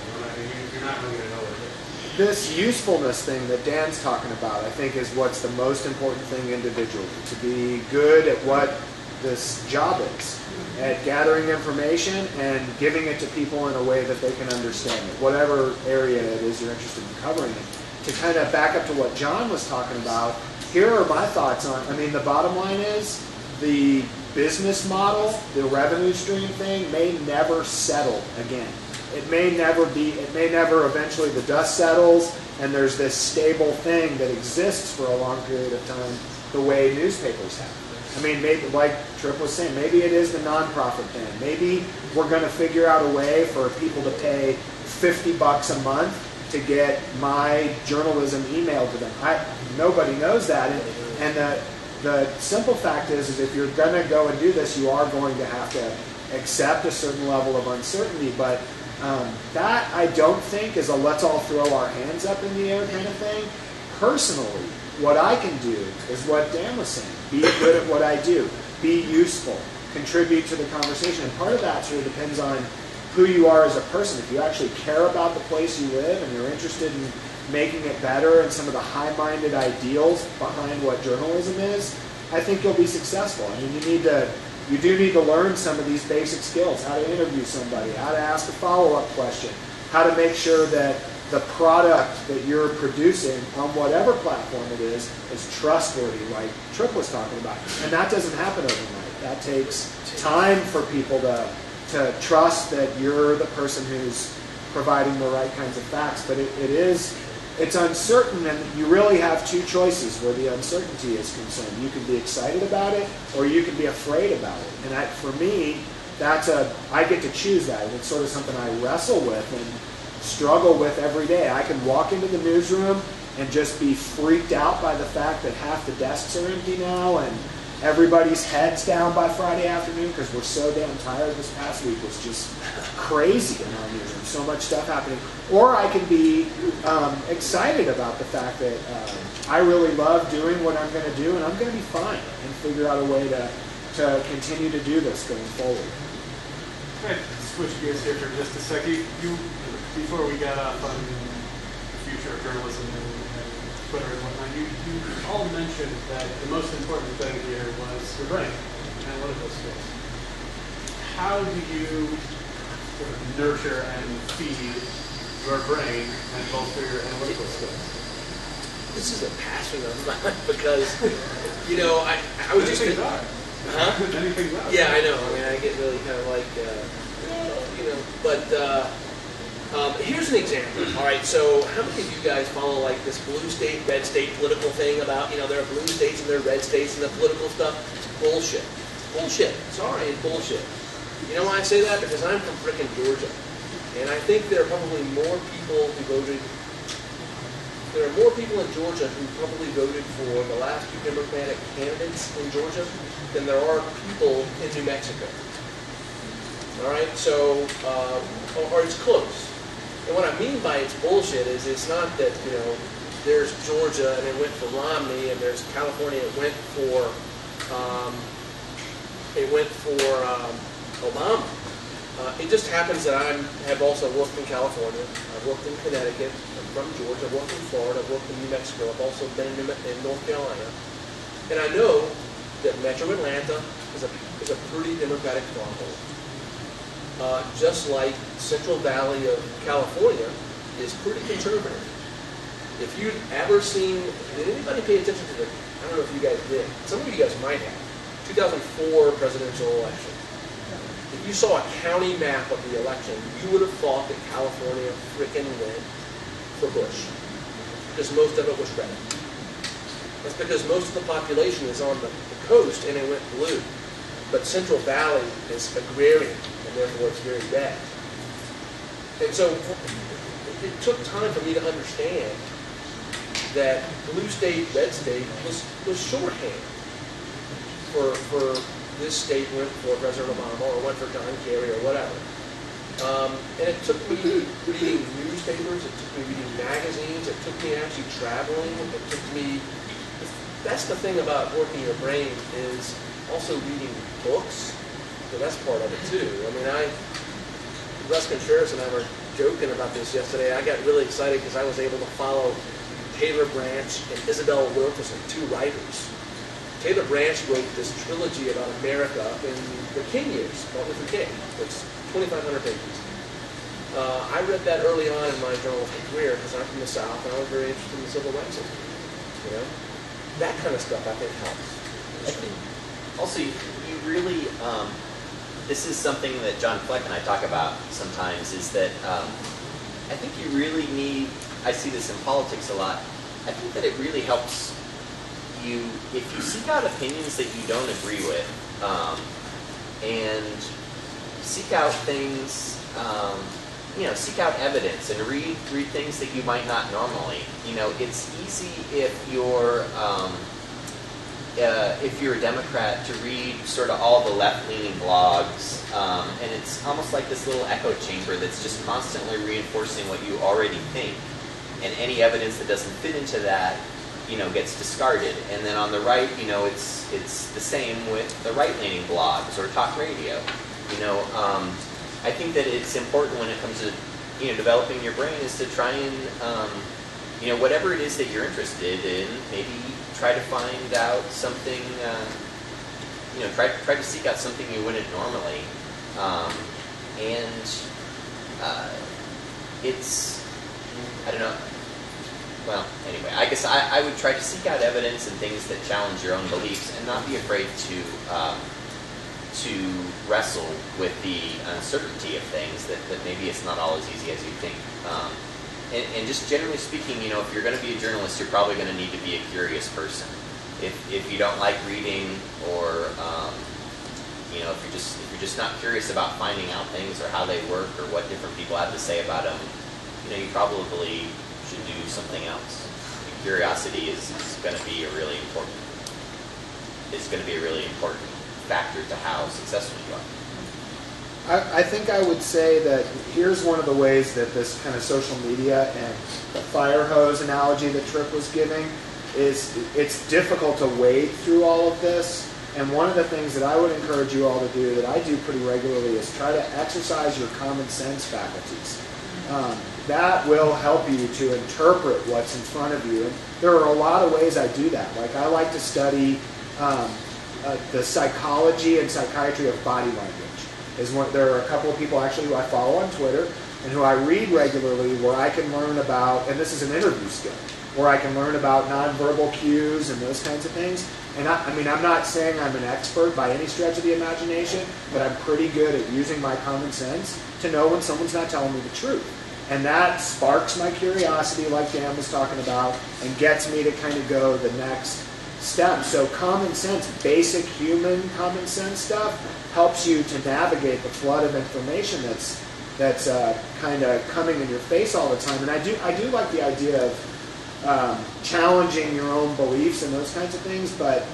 Speaker 1: You're not really going to know what it is.
Speaker 2: This usefulness thing that Dan's talking about, I think, is what's the most important thing individually. To be good at what this job is. at gathering information and giving it to people in a way that they can understand it, whatever area it is you're interested in covering it. To kind of back up to what John was talking about, here are my thoughts on, I mean, the bottom line is the business model, the revenue stream thing may never settle again. It may never eventually the dust settles and there's this stable thing that exists for a long period of time the way newspapers have. I mean, maybe, like Tripp was saying, maybe it is the nonprofit thing. Maybe we're going to figure out a way for people to pay $50 a month to get my journalism emailed to them. Nobody knows that. And the simple fact is if you're going to go and do this, you are going to have to accept a certain level of uncertainty. But that, I don't think, is a let's all throw our hands up in the air kind of thing. Personally, what I can do is what Dan was saying. Be good at what I do. Be useful. Contribute to the conversation. And part of that sort of depends on who you are as a person. If you actually care about the place you live and you're interested in making it better and some of the high-minded ideals behind what journalism is, I think you'll be successful. I mean, you do need to learn some of these basic skills, how to interview somebody, how to ask a follow-up question, how to make sure that the product that you're producing on whatever platform it is trustworthy, like Tripp was talking about. And that doesn't happen overnight. That takes time for people to trust that you're the person who's providing the right kinds of facts. But it's uncertain, and you really have two choices where the uncertainty is concerned. You can be excited about it, or you can be afraid about it. And for me, I get to choose that, and it's sort of something I wrestle with and struggle with every day. I can walk into the newsroom and just be freaked out by the fact that half the desks are empty now, and everybody's heads down by Friday afternoon because we're so damn tired. This past week was just crazy in our newsroom. So much stuff happening. Or I can be excited about the fact that I really love doing what I'm going to do, and I'm going to be fine and figure out a way to continue to do this going forward.
Speaker 1: All right, switch gears here for just a second. Before we got off on the future of journalism and Twitter and whatnot, you all mentioned that the most important thing here was your brain, analytical skills. How do you sort of nurture and feed your brain and bolster your analytical skills?
Speaker 4: This is a passion of mine because, I was just...
Speaker 1: Anything's are.
Speaker 4: Huh?
Speaker 1: Anything's are.
Speaker 4: Yeah, I know. I mean, I get really kind of like, but... here's an example. All right, so how many of you guys follow like this blue state, red state political thing about, there are blue states and there are red states and the political stuff? Bullshit. Bullshit. Sorry, it's bullshit. You know why I say that? Because I'm from frickin' Georgia. And I think there are probably more people who voted, there are more people in Georgia who probably voted for the last two Democratic candidates in Georgia than there are people in New Mexico. All right, so, or it's close. And what I mean by it's bullshit is it's not that, there's Georgia and it went for Romney and there's California it went for Obama. It just happens that I have also worked in California. I've worked in Connecticut. I'm from Georgia. I've worked in Florida. I've worked in New Mexico. I've also been in North Carolina. And I know that Metro Atlanta is a pretty Democratic stronghold. Just like Central Valley of California is pretty conservative. If you've ever seen, did anybody pay attention to I don't know if you guys did, some of you guys might have, 2004 presidential election. If you saw a county map of the election, you would have thought that California frickin' went for Bush. Because most of it was red. That's because most of the population is on the coast and it went blue. But Central Valley is agrarian, and therefore it's very bad. And so it took time for me to understand that blue state, red state was shorthand for this state went for President Obama or went for John Kerry or whatever. And it took me reading newspapers, it took me reading magazines, it took me actually traveling, it took me... That's the thing about working your brain is also reading books, so that's part of it too. I mean, Russ Contreras and I were joking about this yesterday. I got really excited because I was able to follow Taylor Branch and Isabel Wilkerson, two writers, Taylor Branch wrote this trilogy about America in the King years, Martin Luther King. It's 2,500 pages. I read that early on in my journalistic career because I'm from the South and I was very interested in the civil rights movement. You know, that kind of stuff I think helps.
Speaker 3: I think also you really, this is something that John Fleck and I talk about sometimes, is that I think you really need, I see this in politics a lot, I think that it really helps you, if you seek out opinions that you don't agree with, and seek out things, seek out evidence and read things that you might not normally. You know, it's easy if you're a Democrat to read sort of all the left-leaning blogs, and it's almost like this little echo chamber that's just constantly reinforcing what you already think, and any evidence that doesn't fit into that, gets discarded. And then on the right, it's the same with the right-leaning blogs or talk radio. I think that it's important when it comes to developing your brain is to try and whatever it is that you're interested in, maybe try to find out something. Try to seek out something you wouldn't normally, it's, I don't know. Well, anyway, I guess I would try to seek out evidence and things that challenge your own beliefs, and not be afraid to wrestle with the uncertainty of things, that maybe it's not all as easy as you think. And just generally speaking, if you're going to be a journalist, you're probably going to need to be a curious person. If you don't like reading, or if you're just not curious about finding out things or how they work or what different people have to say about them, you probably should do something else. Curiosity is going to be a really important factor to how successful you are.
Speaker 2: I think I would say that here's one of the ways that this kind of social media and the fire hose analogy that Tripp was giving is, it's difficult to wade through all of this. And one of the things that I would encourage you all to do, that I do pretty regularly, is try to exercise your common sense faculties. That will help you to interpret what's in front of you. And there are a lot of ways I do that. Like, I like to study the psychology and psychiatry of body language. There are a couple of people actually who I follow on Twitter and who I read regularly, where I can learn about, and this is an interview skill, where I can learn about nonverbal cues and those kinds of things. And I'm not saying I'm an expert by any stretch of the imagination, but I'm pretty good at using my common sense to know when someone's not telling me the truth. And that sparks my curiosity, like Dan was talking about, and gets me to kind of go the next step. So common sense, basic human common sense stuff, helps you to navigate the flood of information that's kind of coming in your face all the time. And I do like the idea of challenging your own beliefs and those kinds of things, but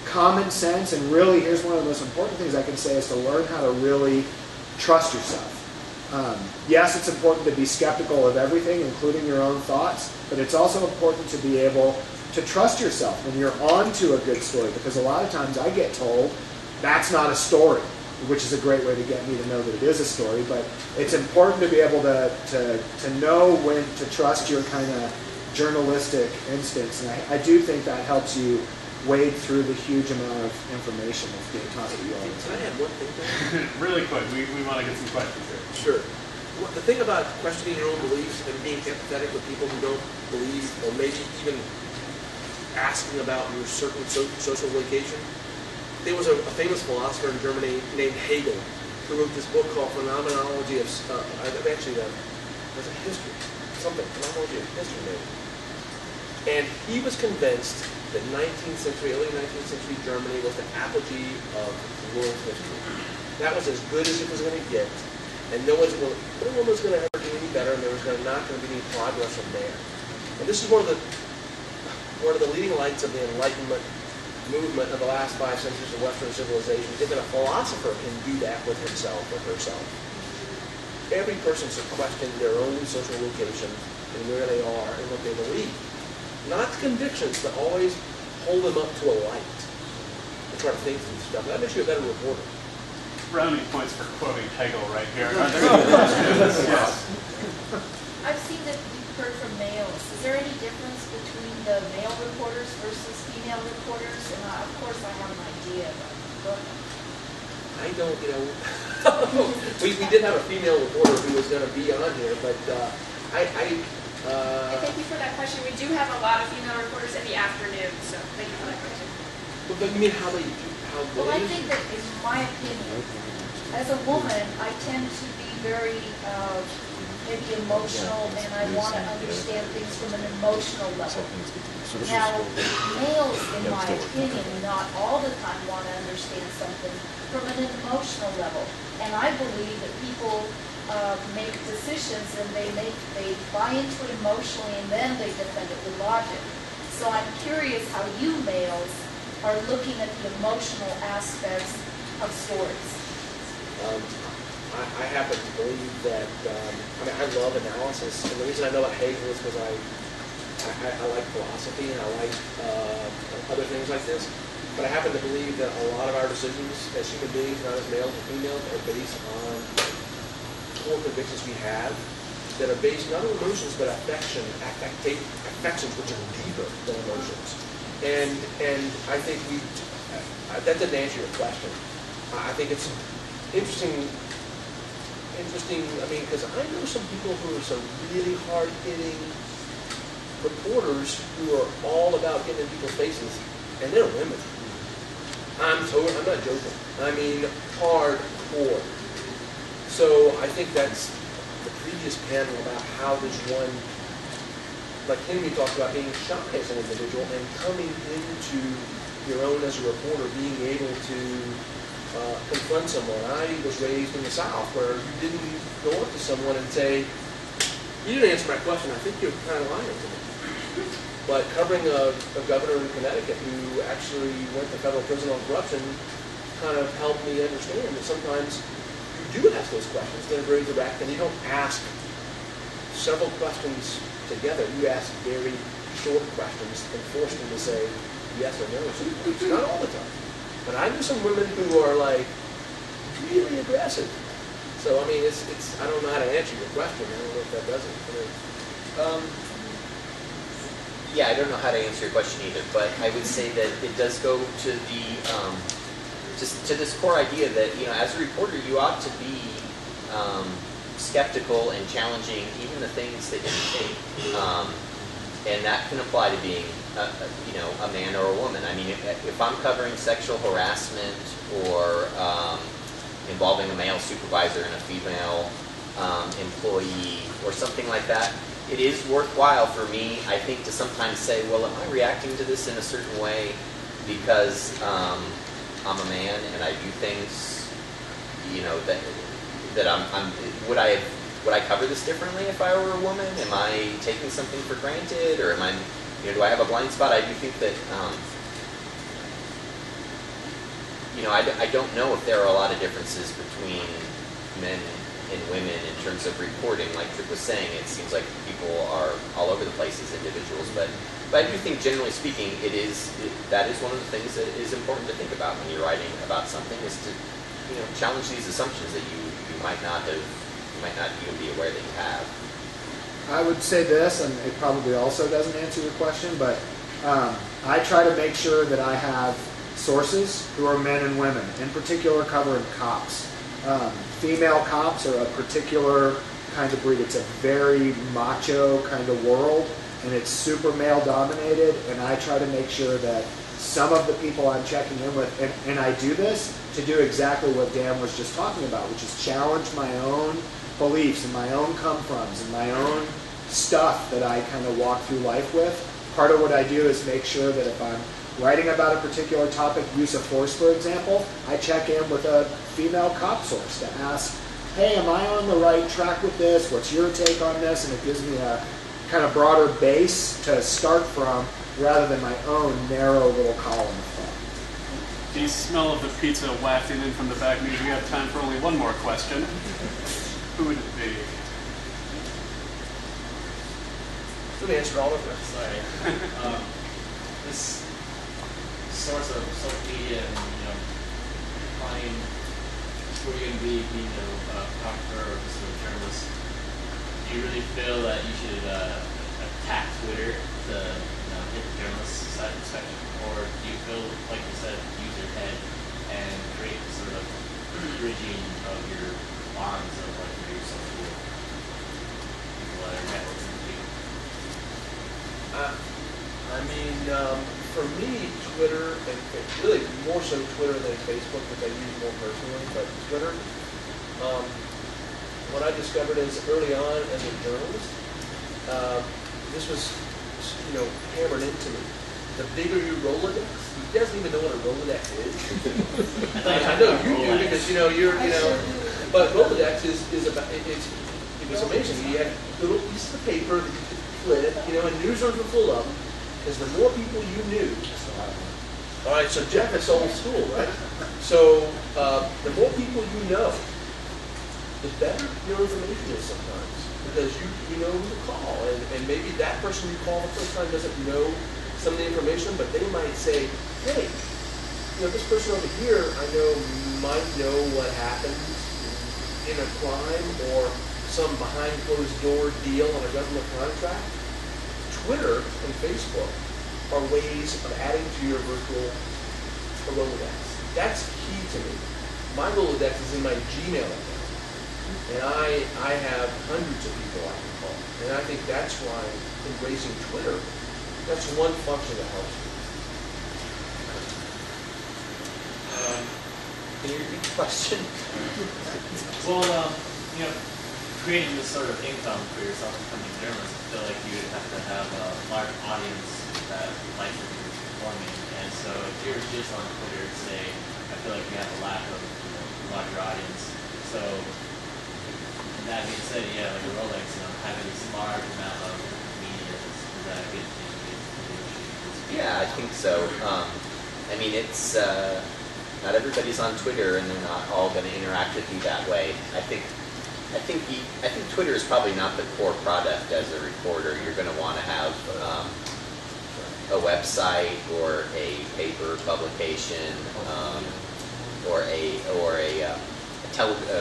Speaker 2: common sense, and really here's one of the most important things I can say, is to learn how to really trust yourself. Yes, it's important to be skeptical of everything, including your own thoughts, but it's also important to be able to trust yourself when you're onto a good story, because a lot of times I get told that's not a story, which is a great way to get me to know that it is a story. But it's important to be able to know when to trust your kind of journalistic instincts, and I do think that helps you wade through the huge amount of information that's being taught to you all the
Speaker 4: Can I
Speaker 2: time.
Speaker 4: add one thing there?
Speaker 1: Really quick, we want to get some questions here.
Speaker 4: Sure. The thing about questioning your own beliefs and being empathetic with people who don't believe, or maybe even asking about your certain social location. There was a famous philosopher in Germany named Hegel, who wrote this book called Phenomenology of, there's a history, Phenomenology of History maybe. And he was convinced that early 19th century Germany was the apogee of world history. That was as good as it was going to get, and no one was going to ever do any better, and there was not going to be any progress from there. And this is one of the leading lights of the Enlightenment movement of the last 5 centuries of Western civilization, is that a philosopher can do that with himself or herself. Every person should question their own social location and where they are and what they believe. Not convictions, but always hold them up to a light and try to think through stuff. That makes you a better reporter.
Speaker 1: Brownie points for quoting Hegel right here. Are there any questions? Yes.
Speaker 6: I've seen that you heard from males. Is there any difference between the male reporters versus female reporters? And of course I have an idea, but go ahead.
Speaker 4: I don't, we did have a female reporter who was going to be on here, but
Speaker 7: I thank you for that question. We do have a lot of female reporters in the afternoon, so thank you for that question.
Speaker 4: But you mean how they
Speaker 6: Well, I think that, in my opinion, as a woman, I tend to be very maybe emotional, and I want to understand things from an emotional level. Now, males, in my opinion, not all the time want to understand something from an emotional level. And I believe that people make decisions and they buy into it emotionally and then they defend it with logic. So I'm curious how you males are looking at the emotional aspects of stories.
Speaker 4: I happen to believe that, I love analysis, and the reason I know about Hegel is because I like philosophy and I like other things like this. But I happen to believe that a lot of our decisions as human beings, not as males or females, are based on core convictions we have that are based not on emotions but affections which are deeper than emotions. And I think that didn't answer your question. I think it's interesting, because I know some people who are some really hard-hitting reporters who are all about getting in people's faces, and they're women. I'm not joking. I mean, hardcore. So I think that's the previous panel about how does one, like Henry talked about being shy as an individual and coming into your own as a reporter, being able to confront someone. I was raised in the South where you didn't go up to someone and say, "You didn't answer my question. I think you're kind of lying to me." But covering a governor in Connecticut who actually went to federal prison on corruption kind of helped me understand that sometimes you do ask those questions that are very direct, and you don't ask several questions together. You ask very short questions and force them to say yes or no. It's not all the time. But I know some women who are like really aggressive. So I mean, it's I don't know how to answer your question. I don't know if that does it.
Speaker 3: Yeah, I don't know how to answer your question either, but I would say that it does go to the just to this core idea that, as a reporter, you ought to be skeptical and challenging even the things that you take, and that can apply to being a man or a woman. I mean, if I'm covering sexual harassment or involving a male supervisor and a female employee or something like that, it is worthwhile for me, I think, to sometimes say, well, am I reacting to this in a certain way because I'm a man and I do things, that I'm would I cover this differently if I were a woman? Am I taking something for granted, or am I, do I have a blind spot? I do think that, I don't know if there are a lot of differences between men and women in terms of reporting. Like Tripp was saying, it seems like people are all over the place as individuals, but I do think, generally speaking, that is one of the things that is important to think about when you're writing about something, is to challenge these assumptions that you might not even be aware that you have.
Speaker 2: I would say this, and it probably also doesn't answer your question, but I try to make sure that I have sources who are men and women, in particular covering cops. Female cops are a particular kind of breed. It's a very macho kind of world, and it's super male dominated, and I try to make sure that some of the people I'm checking in with, and I do this to do exactly what Dan was just talking about, which is challenge my own beliefs and my own come-froms and my own stuff that I kind of walk through life with. Part of what I do is make sure that if I'm writing about a particular topic, use of force, for example, I check in with a female cop source to ask, hey, am I on the right track with this? What's your take on this? And it gives me a kind of broader base to start from rather than my own narrow little column of thought.
Speaker 1: The smell of the pizza wafting in from the back means we have time for only one more question. Who would it be?
Speaker 4: Who answered all of them?
Speaker 8: Sorry. This source of social media and applying who you're going to be being a photographer or just a journalist, do you really feel that you should attack Twitter to get the journalist side perspective, or do you feel, like you said, use your head and create sort of bridging of your bonds of like your social people that are networks with you?
Speaker 4: I mean, for me, Twitter, and really more so Twitter than Facebook, which I use more personally, but Twitter, what I discovered is early on as a journalist, this was, hammered into me. The bigger your Rolodex, he doesn't even know what a Rolodex is. I know you do because but Rolodex is about it was amazing. You had little pieces of paper that you could flip, and newsrooms were full of them. Because the more people you knew, all right. So Jeff is old school, right? So the more people you know, the better your information is sometimes, because you know who to call, and maybe that person you call the first time doesn't know some of the information, but they might say, hey, this person over here I know might know what happened in a crime or some behind closed door deal on a government contract. Twitter and Facebook are ways of adding to your virtual Rolodex. That's key to me. My Rolodex is in my Gmail account, and I have hundreds of people I can call. And I think that's why embracing Twitter, that's one function that helps me.
Speaker 3: Can you repeat the question?
Speaker 8: Well, creating this sort of income for yourself becoming a journalist, I feel like you would have to have a large audience that likes what you're performing. And so if you're just on Twitter, say, I feel like you have a lack of larger audience. So that being said, like a Rolex, having this large amount of media, is that a good thing?
Speaker 3: Yeah, I think so. I mean, it's not everybody's on Twitter, and they're not all going to interact with you that way. I think Twitter is probably not the core product as a reporter. You're going to want to have a website or a paper publication or a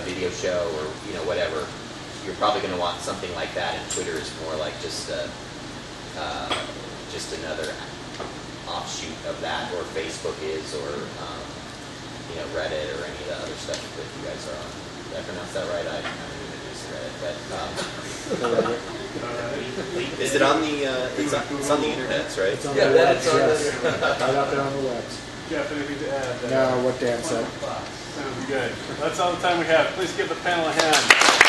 Speaker 3: video show or whatever. You're probably going to want something like that, and Twitter is more like just another offshoot of that, or Facebook is, or Reddit or any of the other stuff that you guys are on. Did I pronounce that right? I haven't even used Reddit, but is it on the? It's on the internet, right?
Speaker 2: It's on the webs, yes. Right out there on the webs.
Speaker 1: Jeff, anything to add?
Speaker 2: No, what Dan said.
Speaker 1: Sounds good. That's all the time we have. Please give the panel a hand.